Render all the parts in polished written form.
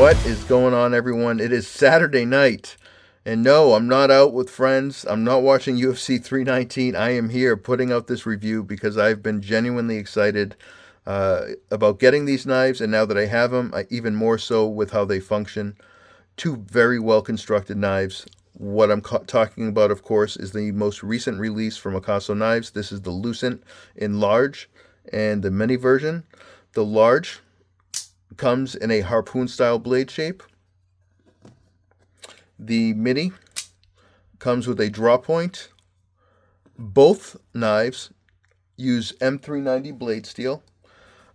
What is going on, everyone? It is Saturday night. And no, I'm not out with friends. I'm not watching UFC 319. I am here putting out this review because I've been genuinely excited about getting these knives. And now that I have them, even more so with how they function. Two very well constructed knives. What I'm talking about, of course, is the most recent release from Akaso Knives. This is the Lucent in large and the mini version. The large comes in a harpoon style blade shape. The mini comes with a draw point. Both knives use M390 blade steel.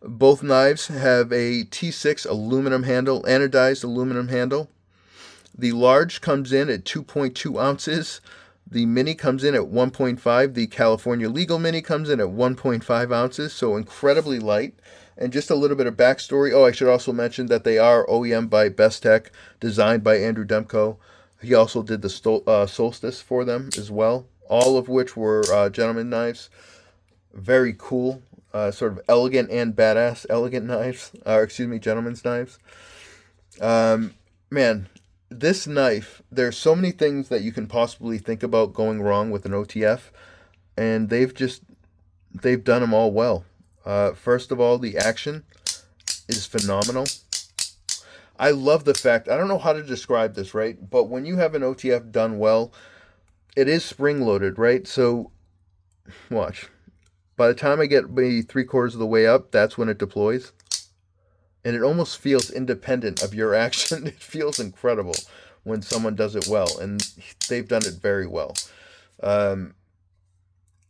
Both knives have a T6 aluminum handle, anodized aluminum handle. The large comes in at 2.2 ounces. The mini comes in at 1.5. The California legal mini comes in at 1.5 ounces, so incredibly light. And just a little bit of backstory. Oh, I should also mention that they are OEM by Bestech, designed by Andrew Demko. He also did the Solstice for them as well, all of which were gentleman knives. Very cool, sort of elegant and badass elegant knives. Gentleman's knives. Man, this knife, there's so many things that you can possibly think about going wrong with an OTF, and they've done them all well. First of all, the action is phenomenal. I love the fact, I don't know how to describe this, right? But when you have an OTF done well, it is spring loaded, right? So, watch. By the time I get maybe 3/4 of the way up, that's when it deploys. And it almost feels independent of your action. It feels incredible when someone does it well. And they've done it very well.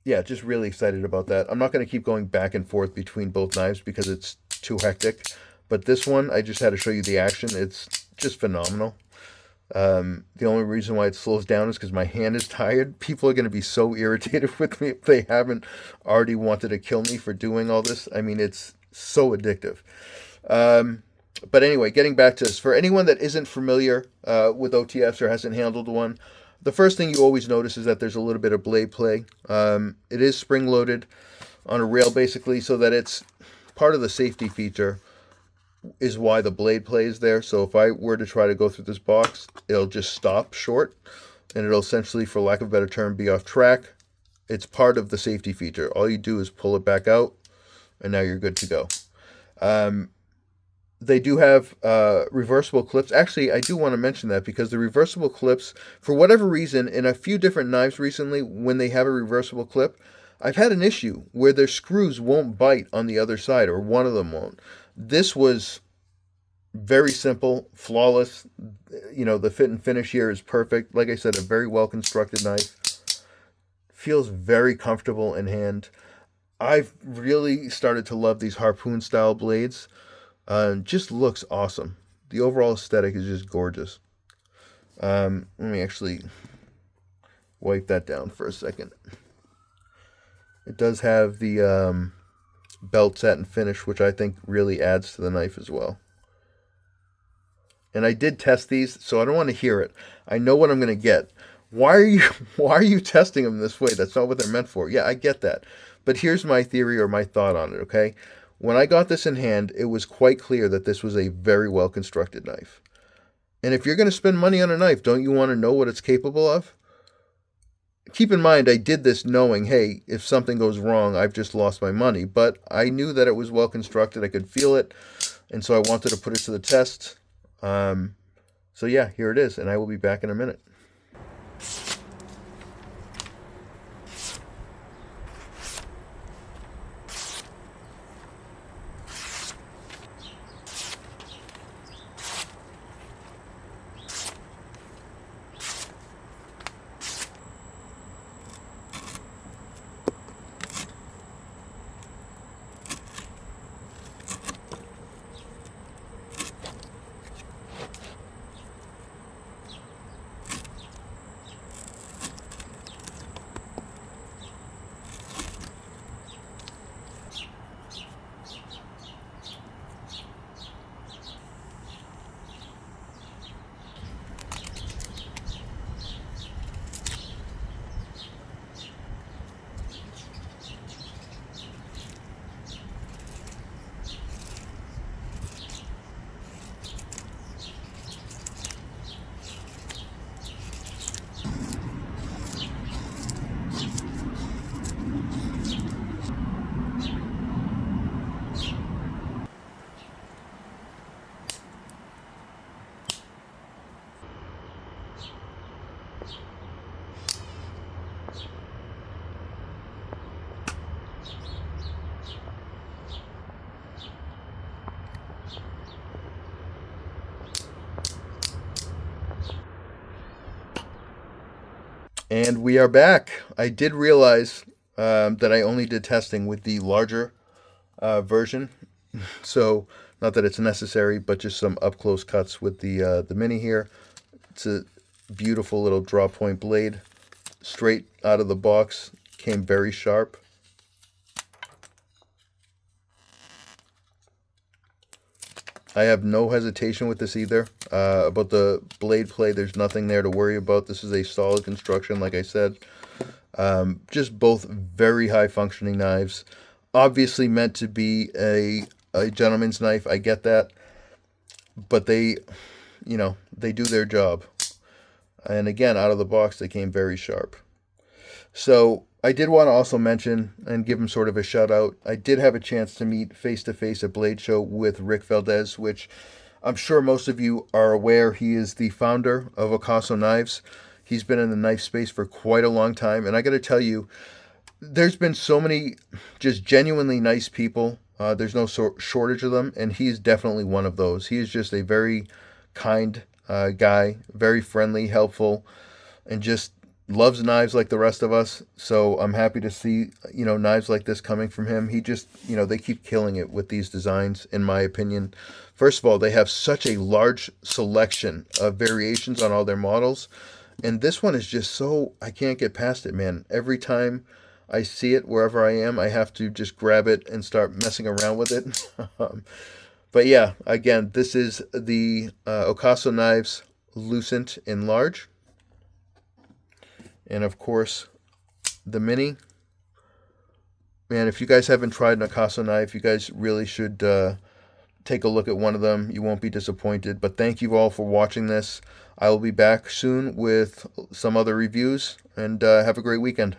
Yeah, just really excited about that. I'm not going to keep going back and forth between both knives because it's too hectic. But this one, I just had to show you the action. It's just phenomenal. The only reason why it slows down is because my hand is tired. People are going to be so irritated with me if they haven't already wanted to kill me for doing all this. I mean, it's so addictive. But anyway, getting back to this. For anyone that isn't familiar with OTFs or hasn't handled one, the first thing you always notice is that there's a little bit of blade play. It is spring-loaded on a rail, basically, so that it's part of the safety feature is why the blade play is there. So if I were to try to go through this box, it'll just stop short, and it'll essentially, for lack of a better term, be off track. It's part of the safety feature. All you do is pull it back out, and now you're good to go. They do have reversible clips. Actually, I do want to mention that because the reversible clips, for whatever reason, in a few different knives recently, when they have a reversible clip, I've had an issue where their screws won't bite on the other side, or one of them won't. This was very simple, flawless. You know, the fit and finish here is perfect. Like I said, a very well-constructed knife. Feels very comfortable in hand. I've really started to love these harpoon-style blades. Just looks awesome. The overall aesthetic is just gorgeous. Let me actually wipe that down for a second. It does have the belt satin finish, which I think really adds to the knife as well. And I did test these, so I don't want to hear it. I know what I'm going to get. Why are you testing them this way? That's not what they're meant for. Yeah, I get that. But here's my theory or my thought on it, okay? When I got this in hand, it was quite clear that this was a very well-constructed knife. And if you're going to spend money on a knife, don't you want to know what it's capable of? Keep in mind, I did this knowing, hey, if something goes wrong, I've just lost my money. But I knew that it was well-constructed. I could feel it. And so I wanted to put it to the test. So yeah, here it is. And I will be back in a minute. And we are back. I did realize that I only did testing with the larger version, so not that it's necessary, but just some up close cuts with the mini here. It's a beautiful little draw point blade, straight out of the box, came very sharp. I have no hesitation with this either. About the blade play, there's nothing there to worry about. This is a solid construction, like I said. Just both very high functioning knives. Obviously meant to be a gentleman's knife. I get that. But they do their job. And again, out of the box, they came very sharp. So I did want to also mention and give him sort of a shout out. I did have a chance to meet face to face at Blade Show with Rick Valdez, which I'm sure most of you are aware. He is the founder of Ocaso Knives. He's been in the knife space for quite a long time, and I got to tell you, there's been so many just genuinely nice people. There's no shortage of them, and he's definitely one of those. He is just a very kind guy, very friendly, helpful, and just loves knives like the rest of us. So I'm happy to see, knives like this coming from him. He just, they keep killing it with these designs, in my opinion. First of all, they have such a large selection of variations on all their models. And this one is just so, I can't get past it, man. Every time I see it, wherever I am, I have to just grab it and start messing around with it. But yeah, again, this is the Ocaso Knives Lucent in large. And of course, the mini. Man, if you guys haven't tried an Ocaso knife, you guys really should take a look at one of them. You won't be disappointed. But thank you all for watching this. I will be back soon with some other reviews, and have a great weekend.